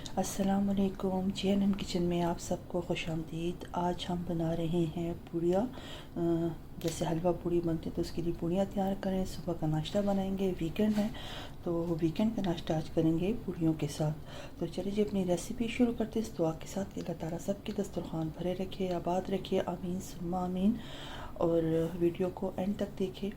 अस्सलामुअलैकुम। JNN kitchen में आप सबको खुशामदीद। आज हम बना रहे हैं पूड़ियाँ। जैसे हलवा पूड़ी बनते तो उसके लिए पूड़ियाँ तैयार करें। सुबह का नाश्ता बनाएंगे, वीकेंड है तो वीकेंड का नाश्ता आज करेंगे पूड़ियों के साथ। तो चलिए जी अपनी रेसिपी शुरू करते हैं इस दुआ के साथ कि अल्लाह ताला सबके दस्तरखान भरे रखे, आबाद रखिए, आमीन सुम्मा आमीन। और वीडियो को एंड तक देखें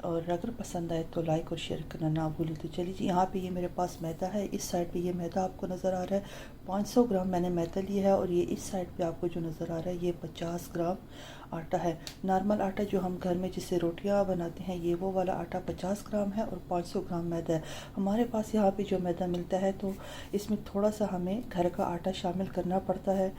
और अगर पसंद आए तो लाइक और शेयर करना ना भूलें। तो चलिए जी, यहाँ पे ये मेरे पास मैदा है, इस साइड पे ये मैदा आपको नज़र आ रहा है 500 ग्राम मैंने मैदा लिया है। और ये इस साइड पे आपको जो नज़र आ रहा है ये 50 ग्राम आटा है। नॉर्मल आटा जो हम घर में जिससे रोटियाँ बनाते हैं ये वो वाला आटा 50 ग्राम है और 500 ग्राम मैदा है। हमारे पास यहाँ पे जो मैदा मिलता है तो इसमें थोड़ा सा हमें घर का आटा शामिल करना पड़ता है,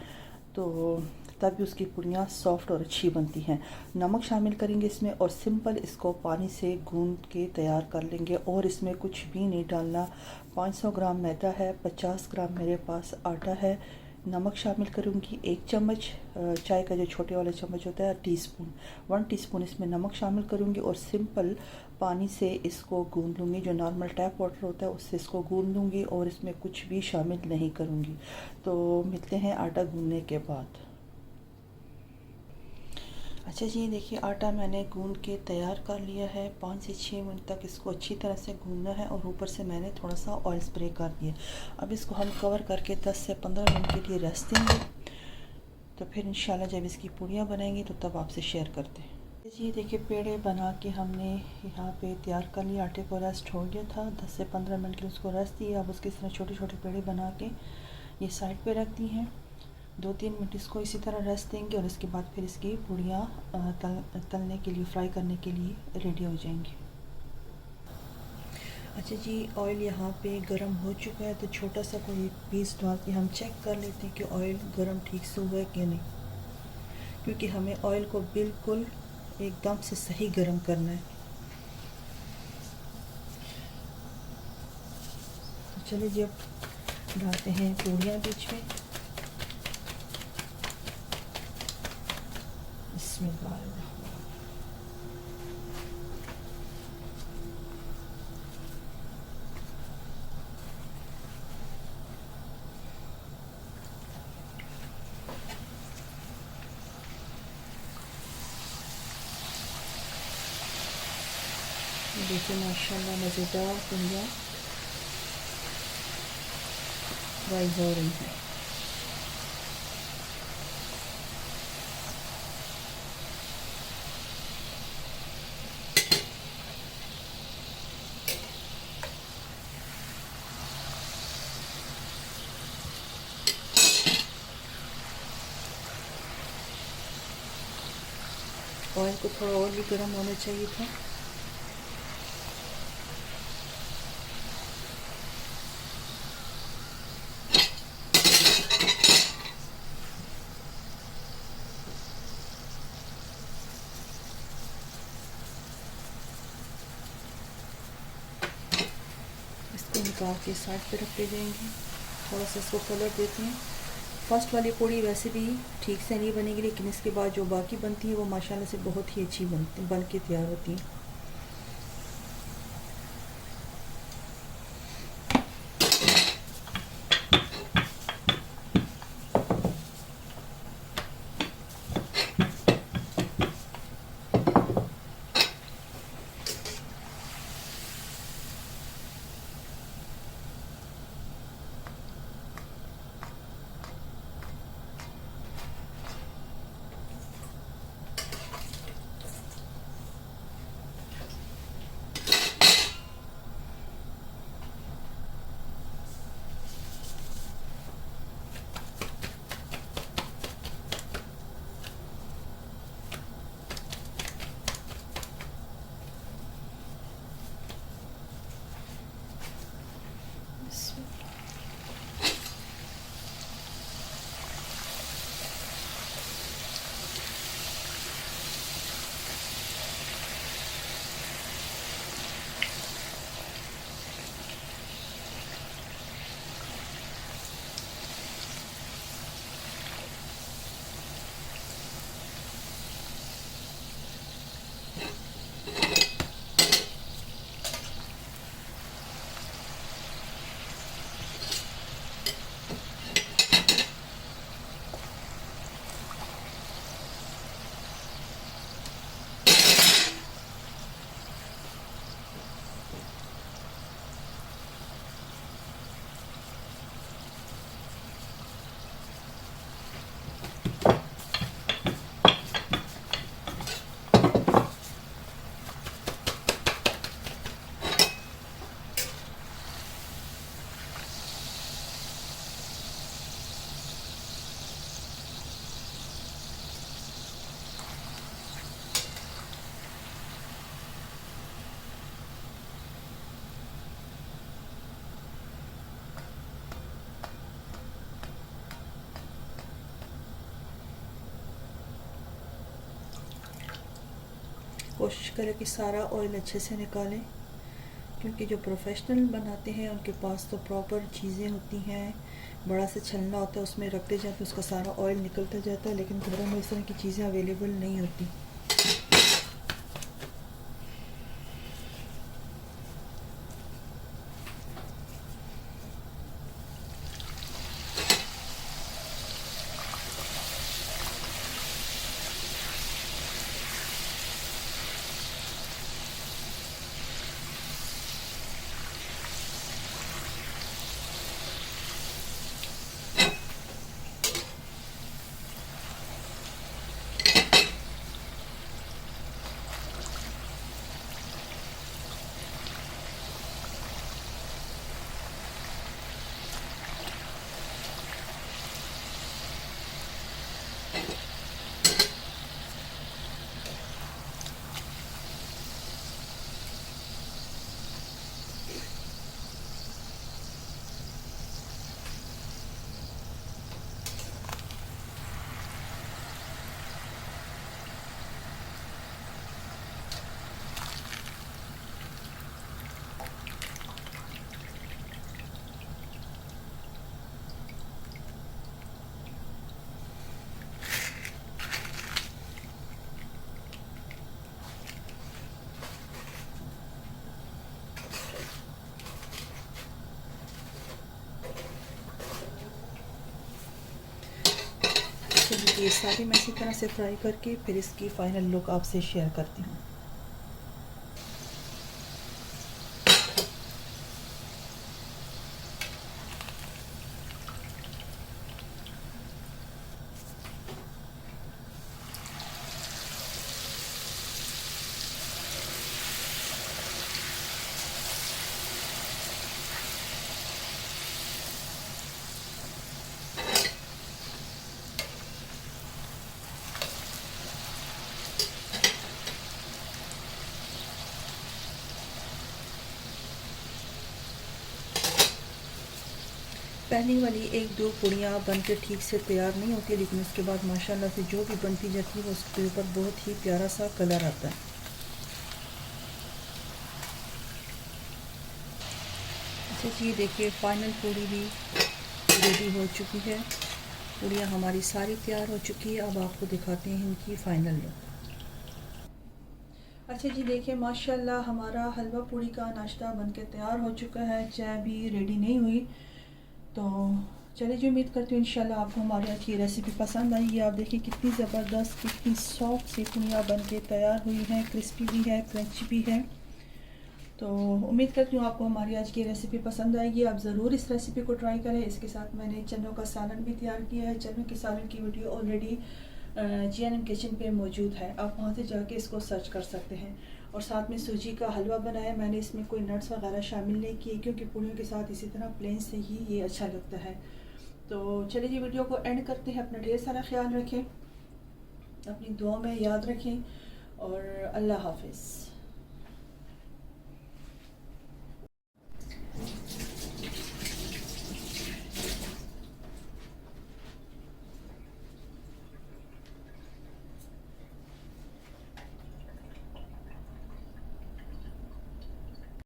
तो तभी उसकी पूड़ियाँ सॉफ्ट और अच्छी बनती हैं। नमक शामिल करेंगे इसमें और सिंपल इसको पानी से गूंद के तैयार कर लेंगे और इसमें कुछ भी नहीं डालना। 500 ग्राम मैदा है, 50 ग्राम मेरे पास आटा है। नमक शामिल करूँगी 1 चम्मच, चाय का जो छोटे वाला चम्मच होता है टीस्पून, 1 टीस्पून इसमें नमक शामिल करूँगी और सिंपल पानी से इसको गूंद लूँगी। जो नॉर्मल टैप वाटर होता है उससे इसको गूंद लूँगी और इसमें कुछ भी शामिल नहीं करूँगी। तो मिलते हैं आटा गूंदने के बाद। अच्छा जी, देखिए आटा मैंने गूंद के तैयार कर लिया है। 5 से 6 मिनट तक इसको अच्छी तरह से गूंदना है और ऊपर से मैंने थोड़ा सा ऑयल स्प्रे कर दिया। अब इसको हम कवर करके 10 से 15 मिनट के लिए रेस्ट देंगे। तो फिर इंशाल्लाह जब इसकी पूड़ियाँ बनाएंगे तो तब आपसे शेयर करते हैं। जी देखिए, पेड़े बना के हमने यहाँ पे तैयार कर लिया। आटे को रेस्ट हो गया था, 10 से 15 मिनट के लिए उसको रेस्ट दिया। अब उसके तरह छोटे छोटे पेड़े बना के ये साइड पे रख दी हैं। 2-3 मिनट इसको इसी तरह रेस्ट देंगे और इसके बाद फिर इसकी पूड़ियाँ तलने के लिए, फ्राई करने के लिए रेडी हो जाएंगी। अच्छा जी, ऑयल यहाँ पे गरम हो चुका है तो छोटा सा कोई पीस डाल के हम चेक कर लेते हैं कि ऑयल गरम ठीक से हुआ है कि नहीं, क्योंकि हमें ऑयल को बिल्कुल एकदम से सही गरम करना है। तो चलिए जी अब डालते हैं पूड़ियाँ बीच में। बिस्मिल्लाह। देखिए माशाल्लाह मज़ेदार पूड़ियाँ फ्राई हो रही हैं। ऑयल को थोड़ा और भी गर्म होना चाहिए था। इसको निकाल के साइड पे रखते जाएंगे। थोड़ा सा इसको कलर देते हैं। फर्स्ट वाली पूड़ी वैसे भी ठीक से नहीं बनेगी, लेकिन इसके बाद जो बाकी बनती है वो माशाल्लाह से बहुत ही अच्छी बन के तैयार होती है। कोशिश करें कि सारा ऑयल अच्छे से निकालें, क्योंकि जो प्रोफेशनल बनाते हैं उनके पास तो प्रॉपर चीज़ें होती हैं। बड़ा से छलना होता है, उसमें रखते जाते हैं, उसका सारा ऑयल निकलता जाता है, लेकिन घरों में इस तरह की चीज़ें अवेलेबल नहीं होती। ये सारी मैं इसी तरह से फ्राई करके फिर इसकी फ़ाइनल लुक आपसे शेयर करती हूँ। पहली वाली एक दो पूड़ियाँ बन के ठीक से तैयार नहीं होती, लेकिन उसके बाद माशाल्लाह से जो भी बनती जाती है उसके ऊपर बहुत ही प्यारा सा कलर आता है। अच्छा जी, देखिए फाइनल पूड़ी भी रेडी हो चुकी है। पूड़ियाँ हमारी सारी तैयार हो चुकी है। अब आपको दिखाते हैं इनकी फ़ाइनल लुक। अच्छा जी, देखिए माशाल्लाह हमारा हलवा पूड़ी का नाश्ता बनके तैयार हो चुका है। चाय भी रेडी नहीं हुई, तो चलिए जी, उम्मीद करती हूँ इंशाल्लाह आपको हमारी आज की रेसिपी पसंद आएगी। आप देखिए कितनी ज़बरदस्त, कितनी सॉफ्ट सी पूड़ियाँ बन के तैयार हुई हैं, क्रिस्पी भी है, क्रंची भी है। तो उम्मीद करती हूँ आपको हमारी आज की रेसिपी पसंद आएगी। आप ज़रूर इस रेसिपी को ट्राई करें। इसके साथ मैंने चनों का सालन भी तैयार किया है। चनों के सालन की वीडियो ऑलरेडी GNM किचन पे मौजूद है, आप वहाँ से जाके इसको सर्च कर सकते हैं। और साथ में सूजी का हलवा बनाया मैंने, इसमें कोई नट्स वगैरह शामिल नहीं किए, क्योंकि पूड़ियों के साथ इसी तरह प्लेन से ही ये अच्छा लगता है। तो चलिए जी, वीडियो को एंड करते हैं। अपना ढेर सारा ख्याल रखें, अपनी दुआ में याद रखें, और अल्लाह हाफिज़।